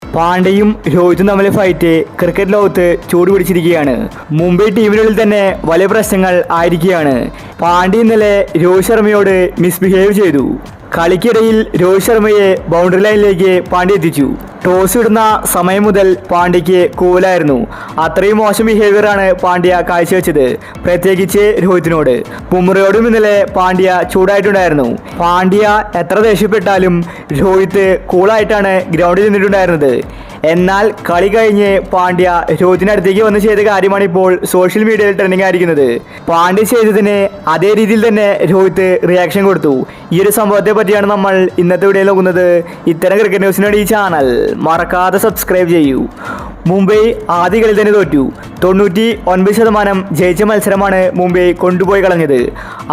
പാണ്ഡ്യയും രോഹിതും തമ്മിലെ fight cricket ലോകത്ത് ചൂടുപിടിച്ചിരിക്കുകയാണ്. മുംബൈ ടീമിനുള്ളിൽ തന്നെ വലിയ പ്രശ്നങ്ങൾ ആയിരിക്കുകയാണ്. പാണ്ഡ്യ ഇന്നലെ രോഹിത് ശർമ്മയോട് മിസ്ബിഹേവ് ചെയ്തു. കളിക്കിടയിൽ രോഹിത് ശർമ്മയെ ബൗണ്ടറി ലൈനിലേക്ക് പാണ്ഡ്യ എത്തിച്ചു. ടോസ് ഇടുന്ന സമയം മുതൽ പാണ്ഡ്യയ്ക്ക് കൂലായിരുന്നു. അത്രയും മോശം ബിഹേവിയറാണ് പാണ്ഡ്യ കാഴ്ചവെച്ചത്, പ്രത്യേകിച്ച് രോഹിത്തിനോട്. ബുംറയോടും ഇന്നലെ പാണ്ഡ്യ ചൂടായിട്ടുണ്ടായിരുന്നു. പാണ്ഡ്യ എത്ര ദേഷ്യപ്പെട്ടാലും രോഹിത് കൂളായിട്ടാണ് ഗ്രൗണ്ടിൽ നിന്നിട്ടുണ്ടായിരുന്നത്. എന്നാൽ കളി കഴിഞ്ഞ് പാണ്ഡ്യ രോഹിത്തിനടുത്തേക്ക് വന്ന് ചെയ്ത കാര്യമാണ് ഇപ്പോൾ സോഷ്യൽ മീഡിയയിൽ ട്രെൻഡിങ് ആയിരിക്കുന്നത്. പാണ്ഡ്യ ചെയ്തതിന് അതേ രീതിയിൽ തന്നെ രോഹിത് റിയാക്ഷൻ കൊടുത്തു. ഈ ഒരു സംഭവത്തെ പറ്റിയാണ് നമ്മൾ ഇന്നത്തെ വീഡിയോയിൽ നോക്കുന്നത്. ഇത്തരം ക്രിക്കറ്റ് ന്യൂസിന് വേണ്ടി ഈ ചാനൽ മറക്കാതെ സബ്സ്ക്രൈബ് ചെയ്യൂ. മുംബൈ ആദ്യ കളി തന്നെ തോറ്റു. 99% ജയിച്ച മത്സരമാണ് മുംബൈ കൊണ്ടുപോയി കളഞ്ഞത്.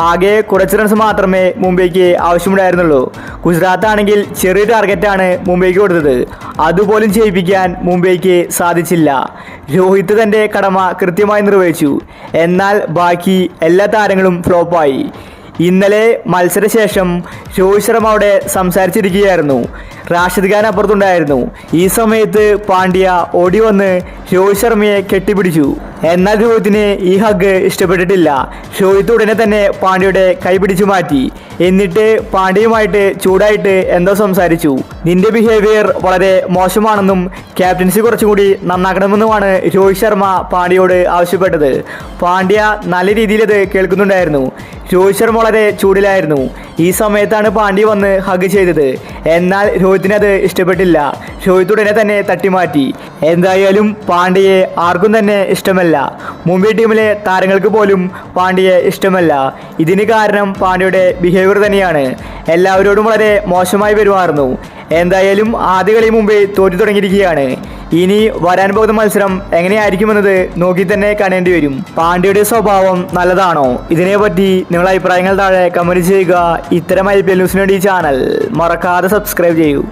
ആകെ കുറച്ച് റൺസ് മാത്രമേ മുംബൈക്ക് ആവശ്യമുണ്ടായിരുന്നുള്ളൂ. ഗുജറാത്ത് ആണെങ്കിൽ ചെറിയ ടാർഗറ്റാണ് മുംബൈക്ക് കൊടുത്തത്. അതുപോലും ചെയ്യിപ്പിക്കാൻ മുംബൈക്ക് സാധിച്ചില്ല. രോഹിത് തൻ്റെ കടമ കൃത്യമായി നിർവഹിച്ചു. എന്നാൽ ബാക്കി എല്ലാ താരങ്ങളും ഫ്ലോപ്പായി. ഇന്നലെ മത്സരശേഷം രോഹിത് ശർമ്മ അവിടെ സംസാരിച്ചിരിക്കുകയായിരുന്നു. റാഷിദ് ഖാൻ അപ്പുറത്തുണ്ടായിരുന്നു. ഈ സമയത്ത് പാണ്ഡ്യ ഓടി വന്ന് രോഹിത് ശർമ്മയെ കെട്ടിപ്പിടിച്ചു. എന്നാൽ രോഹിത്തിന് ഈ ഹഗ് ഇഷ്ടപ്പെട്ടിട്ടില്ല. രോഹിത് ഉടനെ തന്നെ പാണ്ഡ്യയുടെ കൈ പിടിച്ചു മാറ്റി. എന്നിട്ട് പാണ്ഡ്യയുമായിട്ട് ചൂടായിട്ട് എന്തോ സംസാരിച്ചു. നിന്റെ ബിഹേവിയർ വളരെ മോശമാണെന്നും ക്യാപ്റ്റൻസി കുറച്ചും കൂടി നന്നാക്കണമെന്നുമാണ് രോഹിത് ശർമ്മ പാണ്ഡ്യയോട് ആവശ്യപ്പെട്ടത്. പാണ്ഡ്യ നല്ല രീതിയിൽ അത് കേൾക്കുന്നുണ്ടായിരുന്നു. രോഹിത് ശർമ്മ വളരെ ചൂടിലായിരുന്നു. ഈ സമയത്താണ് പാണ്ഡ്യ വന്ന് ഹഗ് ചെയ്തത്. എന്നാൽ രോഹിത്തിന് അത് ഇഷ്ടപ്പെട്ടില്ല. രോഹിത് ഉടനെ തന്നെ തട്ടിമാറ്റി. എന്തായാലും പാണ്ഡ്യയെ ആർക്കും തന്നെ ഇഷ്ടമല്ല. മുംബൈ ടീമിലെ താരങ്ങൾക്ക് പോലും പാണ്ഡ്യയെ ഇഷ്ടമല്ല. ഇതിന് കാരണം പാണ്ഡ്യയുടെ ബിഹേവിയർ തന്നെയാണ്. എല്ലാവരോടും വളരെ മോശമായി പെരുമാറുന്നു. എന്തായാലും ആദ്യ കളി മുംബൈ തോറ്റു തുടങ്ങിയിരിക്കുകയാണ്. ഇനി വരാൻ പോകുന്ന മത്സരം എങ്ങനെയായിരിക്കുമെന്നത് നോക്കി തന്നെ കാണേണ്ടി വരും. പാണ്ഡ്യയുടെ സ്വഭാവം നല്ലതാണോ? ഇതിനെപ്പറ്റി നിങ്ങളുടെ അഭിപ്രായങ്ങൾ താഴെ കമന്റ് ചെയ്യുക. ഇത്തരം IPL ന്യൂസിന് വേണ്ടി ചാനൽ മറക്കാതെ സബ്സ്ക്രൈബ് ചെയ്യൂ.